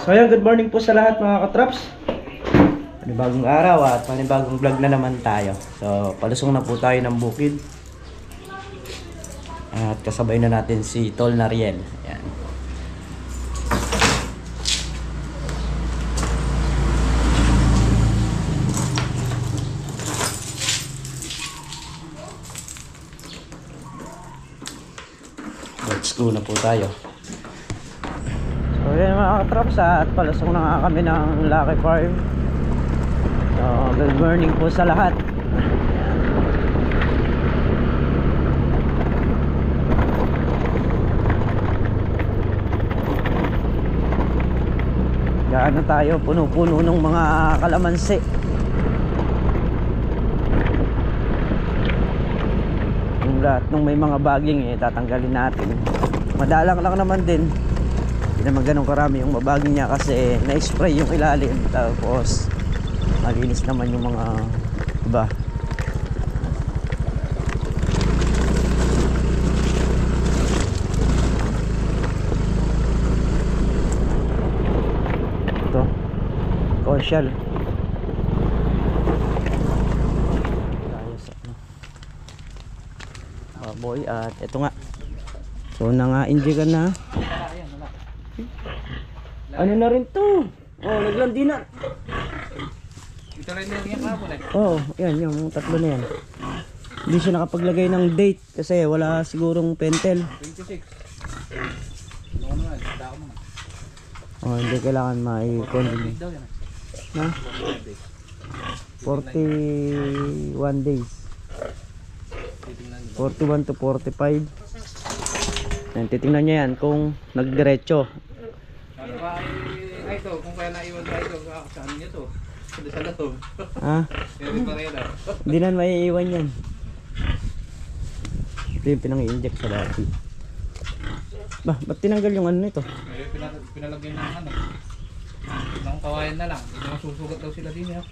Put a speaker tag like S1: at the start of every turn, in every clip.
S1: So ayan, good morning po sa lahat mga katraps. Panibagong araw at panibagong vlog na naman tayo. So palusong na po tayo ng bukid. At kasabay na natin si Tol Nariel. Ayan. Let's go na po tayo. So yun mga katraps, at palusong na nga kami ng Lucky Farm. So good morning po sa lahat. Gaano tayo, puno-puno ng mga kalamansi. Yung lahat ng may mga baging tatanggalin natin. Madalang lang naman din. Hindi naman ganun karami yung mabaging niya kasi na-spray yung ilalim. Tapos malinis naman yung mga iba. Ito Kosyal. Baboy at ito nga. So nanga-enjoy ka na. Ano na rin to? Oh, naglandi na.
S2: Ito rin yung kapon eh.
S1: Oh, yan yung tatlo na yan. Hindi siya nakapaglagay ng date kasi wala sigurong pentel.
S2: 26. Ano naman, dako mo na.
S1: Oh, hindi kailangan mai-continue.
S2: Daw yan.
S1: Na? 41 days. 41 to 45. Yan, titingnan niya yan kung nagdiretso.
S2: Ay ito, kung kaya naiwan tayo ito, saan niya to? Sa latog.
S1: Ha?
S2: Kaya pa rin na.
S1: Hindi na maiiwan yan. Ito yung pinang-i-inject sa dati. Bah, ba't tinanggal yung ano nito?
S2: Ay, pinalagyan ng ano. Ng kawayan na lang. Hindi masusugat daw sila din eh.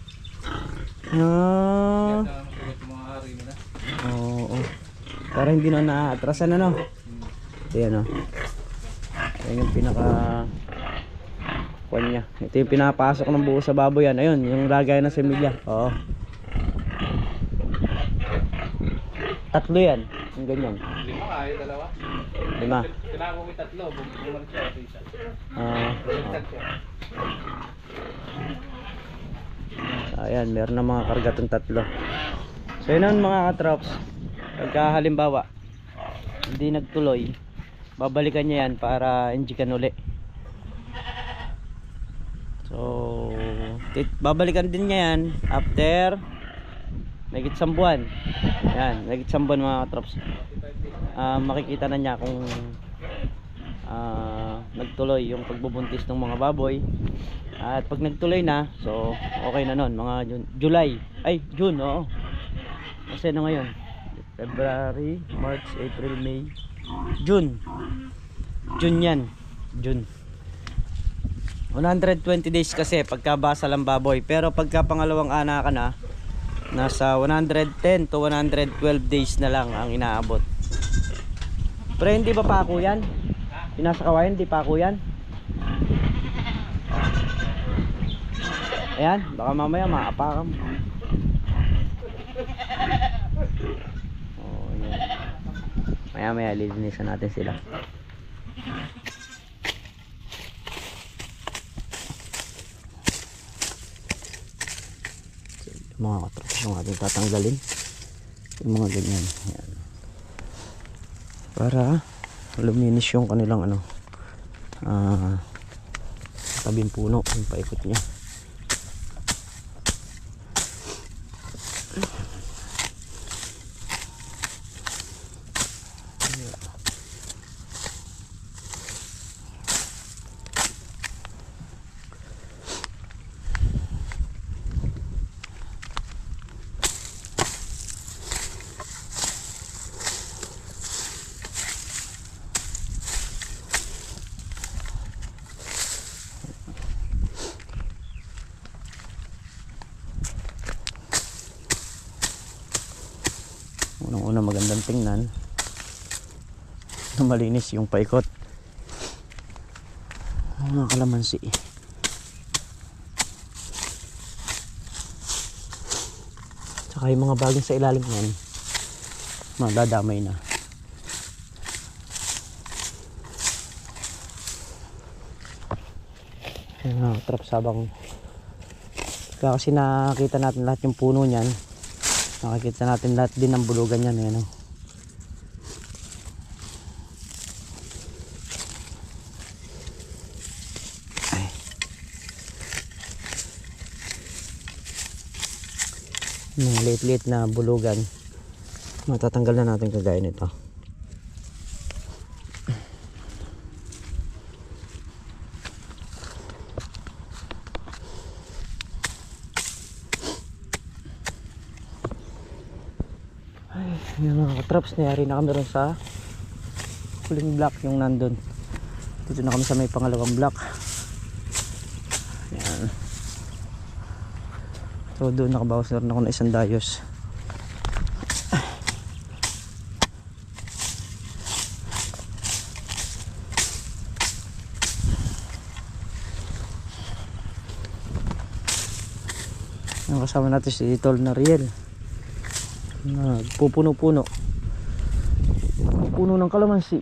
S1: Ah.
S2: Kaya masusugat yung mga ari nila.
S1: Oo. Para hindi na naatrasan ano. Ayan o. Ayan yung pinaka kuwan niya. Ito yung pinapasok ng buo sa baboy yan. Ayun, yung lagay na semilya. Oo. Tatlo yan. Yung ganyan.
S2: 5 ay dalawa.
S1: 5.
S2: Kailangan ko may 3. Bumalik siya sa isa. Bumalik siya.
S1: Ayan, meron na mga kargatong 3. So yun ang mga katrops. Pagka halimbawa hindi nagtuloy, babalikan niya yan para injikan uli. So babalikan din niya yan after mahigit 1 buwan. Yan, mahigit 1 buwan mga katrops. Makikita na niya kung nagtuloy yung pagbubuntis ng mga baboy. At pag nagtuloy na, so okay na nun, mga June, oo. Kasi na ngayon, February, March, April, May, June yan, June. 120 days kasi pagka basal ang baboy, pero pagka pangalawang anak ka na, nasa 110 to 112 days na lang ang inaabot. Pero hindi ba pako yan? Yung nasa kawayan, hindi pako yan? Ayan, baka mamaya maapakan. Oh, yan. Maya lilinisan natin sila. So, yung mga katropa yung ating tatanggalin. Yung mga ganyan. Ayan. Para luminis yung kanilang ano, tabing puno, yung paikot niya. Unang-una magandang tingnan na malinis yung paikot. Mga kalamansi. Saka yung mga baging sa ilalim yan, madadamay na. Yan mga katraps, habang kaya kasi nakita natin lahat yung puno niyan, nakikita natin lahat din ng bulugan yan. Ayan, oh. Mga liit-liit na bulugan, matatanggal na natin kagaya nito. Ay, yung mga traps, nayari na kami rin sa huling block, yung nandun. Dito na kami sa may pangalawang block. Yan. So doon nakabawas na rin ako ng isang dayos. Ang kasama natin si Tol Nariel, nagpupuno-puno puno ng kalamansi.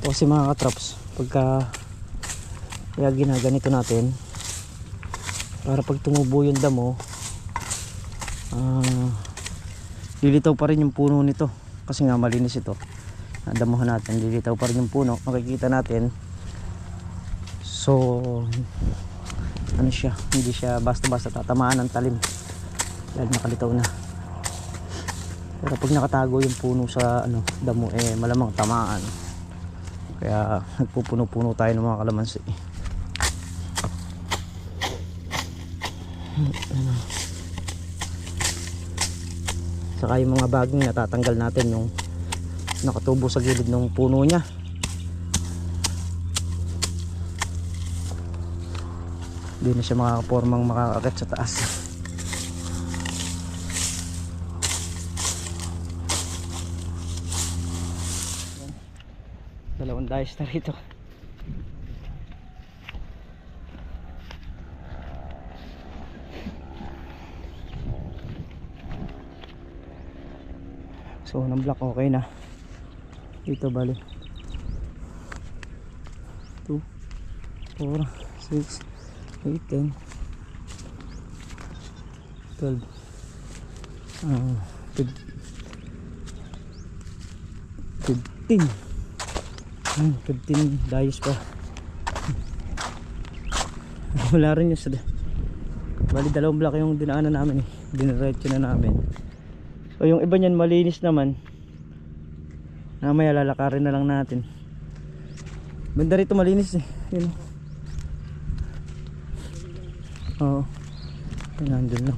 S1: Ito kasi mga katraps, pagka kaya ginaganito natin para pag tumubo yung damo, lilitaw pa rin yung puno nito kasi nga malinis ito. Damuhan natin, lilitaw pa rin yung puno, makikita natin. So ano siya, hindi siya basta-basta tatamaan ng talim dahil nakalitaw na. Pero pag nakatago yung puno sa damo, malamang tamaan. Kaya nagpupuno-puno tayo ng mga kalamansi. Saka yung mga baging natatanggal natin yung nakatubo sa gilid ng puno niya. Hindi na siya makakapormang makakakit sa taas. Dalawang dayos na rito. So unang block okay na. Dito bali 2, 4, 6, 8, 10, 12, 15 dayos pa. Wala rin yung bali dalawang block yung dinaanan namin, diniretso na namin. So yung iba niyan malinis naman, mamaya lalakarin na lang natin. Banda rito malinis yun. Oo, nandun lang.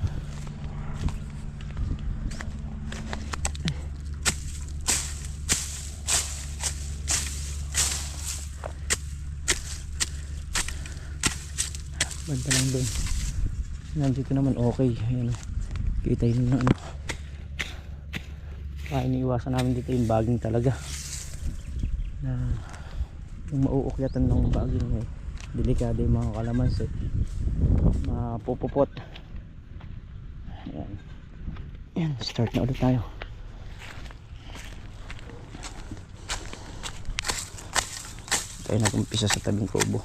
S1: Banda lang dun. Nandito naman okay. Ayan, kita yun na iniiwasan namin dito yung baging talaga, na yung mauukyatan ng baging delikado yung mga kalamansi, mapupupot. Ayan, start na ulit tayo. Tayo nag-umpisa sa tabing kubo.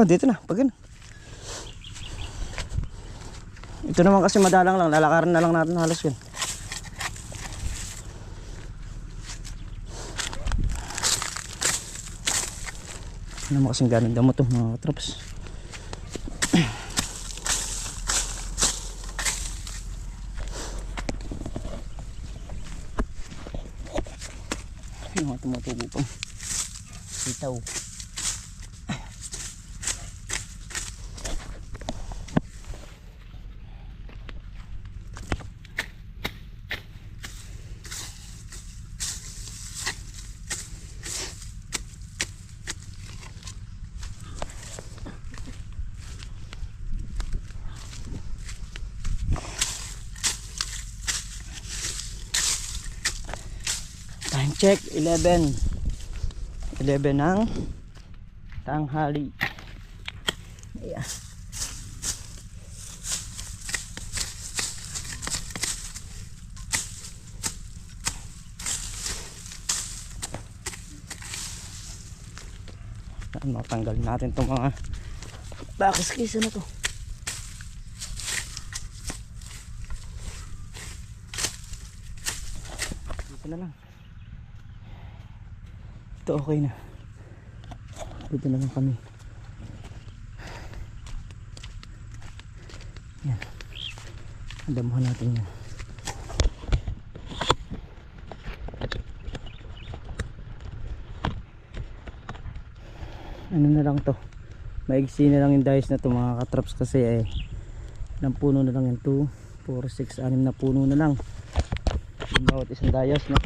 S1: Dito na, pag ito naman kasi madalang lang, lalakarin na lang natin halos yun. Ano naman kasing ganun damo to mga katraps. Yung mga tumutubo pang sitaw. Time check 11 ng tanghali. Ayan. Matanggal natin itong mga bakis-kisa na to. Dito na lang. Ito okay na. Dito na lang kami. Yan. Adamuhan natin yan. Ano na lang to. Maigsi na lang yung dice na to mga katraps kasi ilang puno na lang yan. 2, 4, 6, 6 na puno na lang. Yung bawat isang dayas no.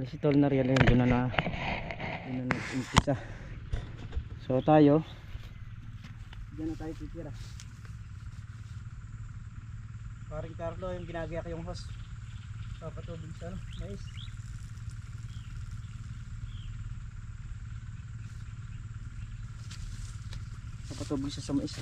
S1: Si Tol na real yun na nag-umpisa. So tayo diyan na tayo titira. Paring Carlo yung ginagayak yung host papatubig sa mais. Papatubig siya sa mais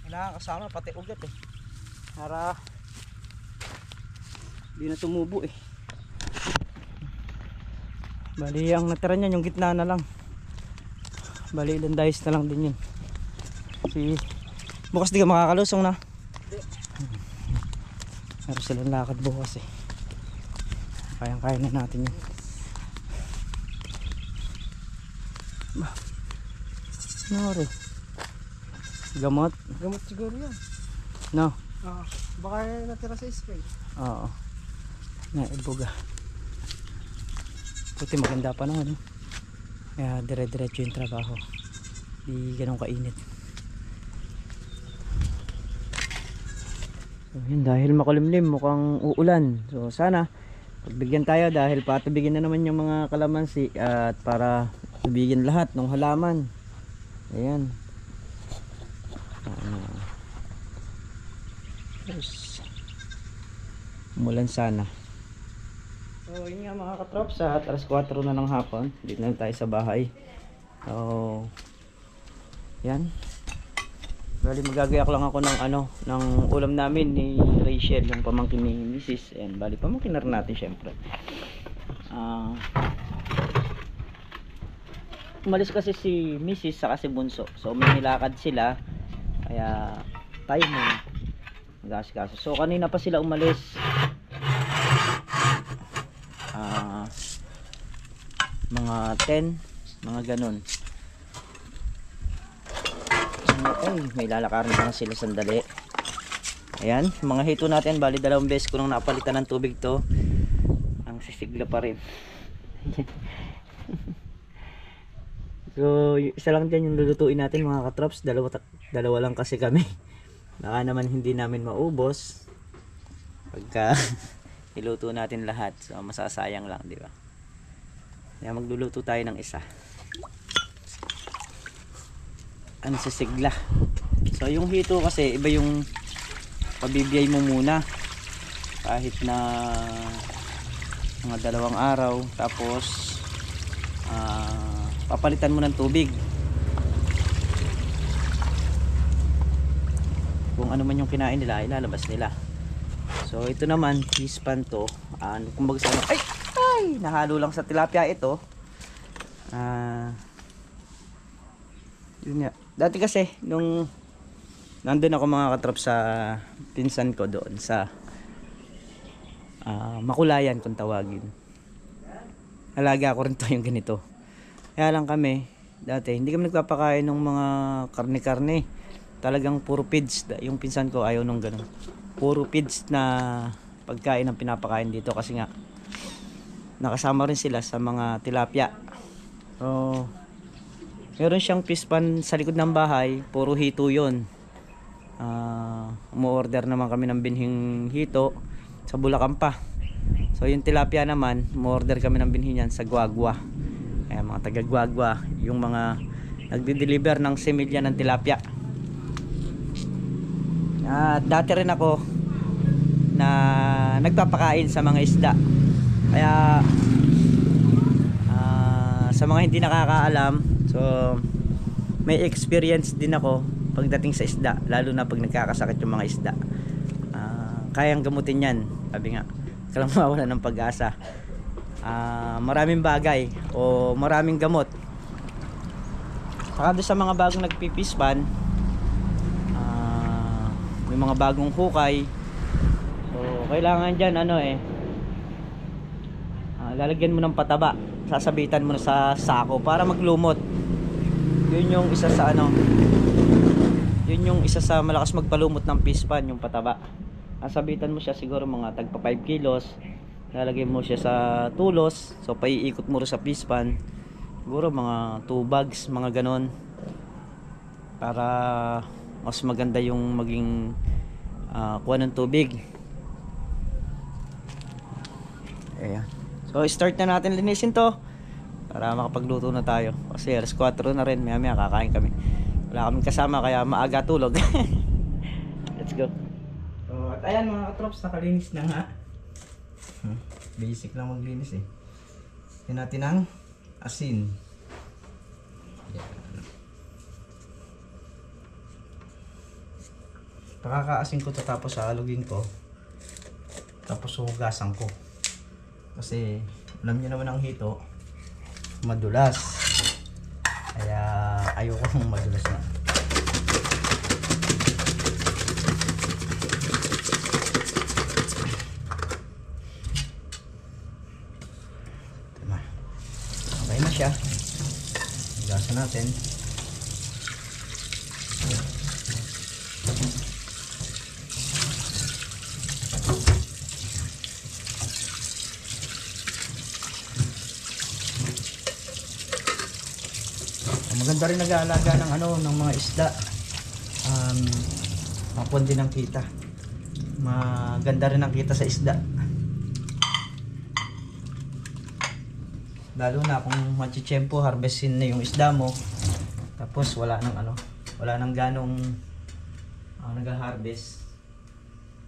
S1: kailangan kasama pati ugat para di na tumubo bali ang natira niyan yung gitna na lang, bali ilang dice na lang din yun. Bukas di ka makakalusong na meron silang lakad bukas kayang kaya na natin yun. Nari gamot
S3: siguro yan.
S1: no
S3: Baka natira sa spray.
S1: oo naibuga puti maganda pa naman kaya dire-diretso yung trabaho di ganun kainit. So, yun, dahil makulimlim, mukhang uulan. So sana pagbigyan tayo dahil patubigin na naman yung mga kalamansi at para tubigin lahat ng halaman. Ayan. Yes. Umulan sana. So yun nga mga katrops, at alas 4 na ng hapon. Dito na tayo sa bahay. So yan. Bali magagayak lang ako ng ng ulam namin ni Rachel, yung pamangkin ni Mrs. And bali pamangkin na rin natin syempre. Umalis kasi si Mrs. saka si Bunso. So may nilakad sila. Kaya tayo muna mag-asikaso. So kanina pa sila umalis. Mga 10, mga ganun. Ay, may lalakarin pa na sila sandali. Ayan, mga hito natin, bali 2 beses ko nang napalitan ng tubig to. Ang sisigla pa rin. So, isa lang dyan yung lulutuin natin mga katrops. Dalawa lang kasi kami. Baka naman hindi namin maubos pagka iluto natin lahat. So, masasayang lang, di ba? Kaya magluluto tayo ng isa. Ang sisigla. So yung hito kasi iba yung pabibiyay mo muna kahit na mga 2 araw, tapos papalitan mo ng tubig kung ano man yung kinain nila, ilalabas nila. So ito naman pispan to, kumbaga sa ay nahalo lang sa tilapia ito. Yun nga. Dati kasi nung nandun ako mga katrop sa pinsan ko doon sa Makulayan kung tawagin. Alaga ko rin to yung ganito. Kaya lang kami dati hindi kami nagpapakain ng mga karne-karne. Talagang puro feeds. Yung pinsan ko ayaw nung ganun. Puro feeds na pagkain ang pinapakain dito kasi nga nakasama rin sila sa mga tilapia. So meron siyang fish pan sa likod ng bahay, puro hito yun. Umu-order naman kami ng binhing hito sa Bulacan pa. So yung tilapia naman, umu-order kami ng binhi niyan sa Guagua. Ayan, mga taga Guagua, yung mga nagde-deliver ng semilya ng tilapia. Dati rin ako na nagpapakain sa mga isda. Kaya sa mga hindi nakakaalam, so may experience din ako pagdating sa isda, lalo na pag nagkakasakit yung mga isda. Kayang gamutin yan, sabi nga, kailang mawala ng pag-asa. Maraming bagay o maraming gamot. Saka doon sa mga bagong nagpipispan, may mga bagong hukay, so kailangan dyan lalagyan mo ng pataba, sasabitan mo na sa sako para maglumot. Yun yung isa sa yun yung isa sa malakas magpalumot ng fish pan, yung pataba. Sasabitan mo siya siguro mga tagpa 5 kilos. Lalagay mo siya sa tulos, so paiikot mo rin sa fish pan. Siguro mga 2 bags, mga ganon, para mas maganda yung maging kuha ng tubig. Ayan. So start na natin linisin to para makapagluto na tayo. Kasi alas 4 na rin, maya kakain kami. Wala kaming kasama kaya maaga tulog. Let's go. So, at ayan mga katrops, nakalinis na nga. Basic lang maglinis eh. Yan natin ang asin. Yan. Pakakaasin ko to, tapos haalugin ko. Tapos hugasan ko. Kasi alam niyo naman ang hito, madulas. Kaya ayoko ng madulas na. Tama. Okay na siya. Hugasan natin. Maganda rin nag-aalaga ng ng mga isda. Mapon din ang kita. maganda rin ang kita sa isda. Lalo na kung machichempo, harvestin na yung isda mo. Tapos wala nang ganong nag-harvest.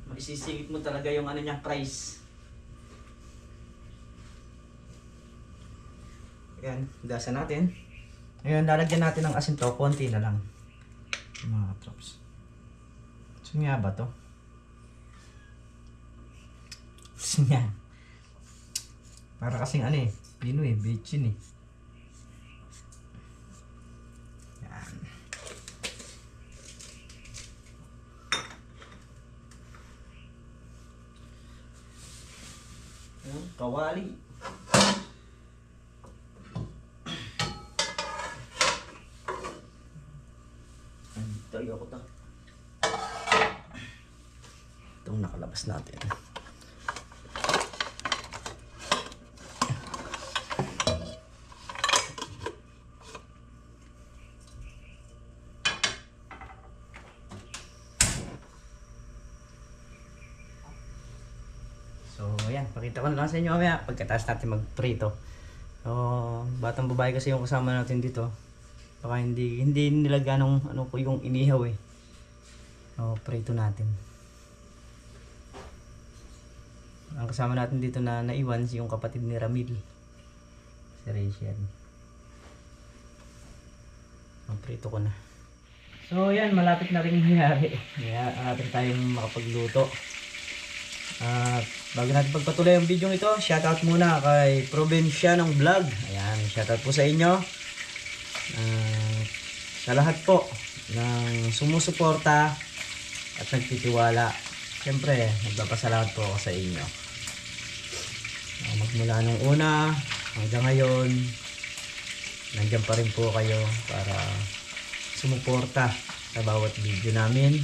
S1: Maisisingit mo talaga yung niya price. Ayan, dasan natin. Ngayon, lalagyan natin ng asin to, konti na lang. Mga katrops. Asin nga ba to? Asin nga. Para kasing Pinoy, bitchin Yan. Kawali. Tayo ako to. Itong nakalabas natin. So, ayan. Pakita ko na lang sa inyo mamaya pagkatapos natin magprito. So, batang babae kasi yung kasama natin dito. Baka hindi nila ganong ko yung inihaw So, prito natin. Ang kasama natin dito na naiwan yung kapatid ni Ramil. Si Rachel. So, prito ko na. So, yan. Malapit na rin nangyari. Malapit tayong makapagluto. At bago natin pagpatuloy ang video ito, shoutout muna kay Provincianong Vlog. Ayan, shoutout po sa inyo. Sa lahat po ng sumusuporta at nagtitiwala. Siyempre, nagpapasalamat po ako sa inyo. Magmula nung una hanggang ngayon, nandiyan pa rin po kayo para sumuporta sa bawat video namin.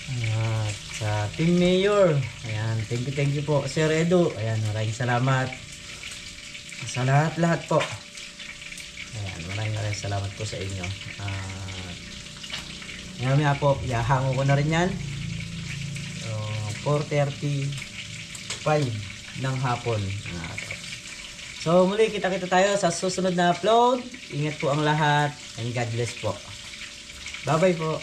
S1: At sa Team Mayor, ayan, thank you po Sir Edu, ayan, maraming salamat sa lahat po. Ayan, maraming salamat po sa inyo. Ngayon po, ihahango ko na rin yan. So, 4:35 ng hapon. So, muli kita tayo sa susunod na upload. Ingat po ang lahat and God bless po. Bye bye po.